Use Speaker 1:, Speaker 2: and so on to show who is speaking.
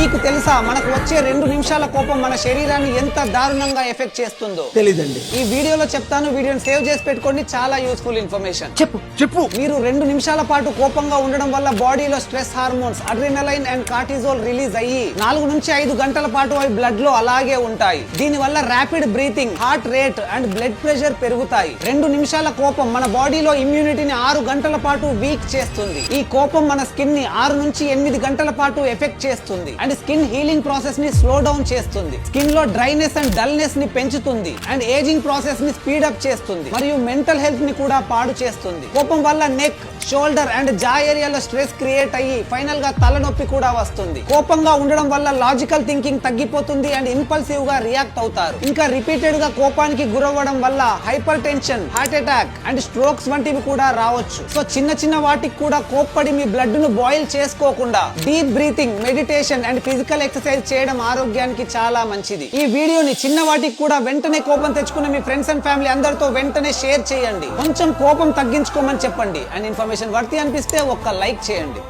Speaker 1: మీకు తెలుసా మనకు వచ్చే 2 నిమిషాల కోపం మన శరీరాన్ని ఎంత దారుణంగా ఎఫెక్ట్ చేస్తుందో?
Speaker 2: తెలీదండి.
Speaker 1: ఈ వీడియోలో చెప్తాను. వీడియోని సేవ్ చేసి పెట్టుకోండి. చాలా యూస్ఫుల్ ఇన్ఫర్మేషన్.
Speaker 2: చెప్పు.
Speaker 1: మీరు 2 నిమిషాల పాటు కోపంగా ఉండడం వల్ల బాడీలో stress hormones adrenaline and cortisol release అయ్యి 4 నుంచి 5 గంటల పాటు అవి బ్లడ్ లో అలాగే ఉంటాయి. దీని వల్ల rapid breathing, heart rate and blood pressure పెరుగుతాయి. 2 నిమిషాల కోపం మన బాడీలో ఇమ్యూనిటీని 6 గంటల పాటు వీక్ చేస్తుంది. ఈ కోపం మన స్కిన్ ని 6 నుంచి 8 గంటల పాటు ఎఫెక్ట్ చేస్తుంది అండ్ స్కిన్ హీలింగ్ ప్రాసెస్ ని స్లో డౌన్ చేస్తుంది. స్కిన్ లో డ్రైనెస్ అండ్ డల్నెస్ ని పెంచుతుంది అండ్ ఏజింగ్ ప్రాసెస్ ని స్పీడ్ అప్ చేస్తుంది మరియు మెంటల్ హెల్త్ ని కూడా పాడు చేస్తుంది. కోపం వల్ల నెక్, షోల్డర్ అండ్ జా ఏరియాలో స్ట్రెస్ క్రియేట్ అయ్యి ఫైనల్ గా తలనొప్పి కూడా వస్తుంది. కోపంగా ఉండడం వల్ల లాజికల్ థింకింగ్ తగ్గిపోతుంది అండ్ ఇంపల్సివ్ గా రియాక్ట్ అవుతారు. ఇంకా రిపీటెడ్ గా కోపానికి గురవ్వడం వల్ల hyper tension, heart attack and strokes వంటివి కూడా రావచ్చు. సో చిన్న వాటికి కూడా కోప్పడి మీ బ్లడ్ ను బాయిల్ చేసుకోకుండా deep breathing, meditation and physical exercise చేయడం ఆరోగ్యానికి చాలా మంచిది. ఈ వీడియోని చిన్న వాటికి కూడా వెంటనే కోపం తెచ్చుకున్న మీ ఫ్రెండ్స్ అండ్ ఫ్యామిలీ అందరితో వెంటనే షేర్ చేయండి. కొంచెం కోపం తగ్గించుకోమని చెప్పండి అండ్ ఇన్ఫర్మేషన్ వర్తి అనిపిస్తే ఒక్క లైక్ చేయండి.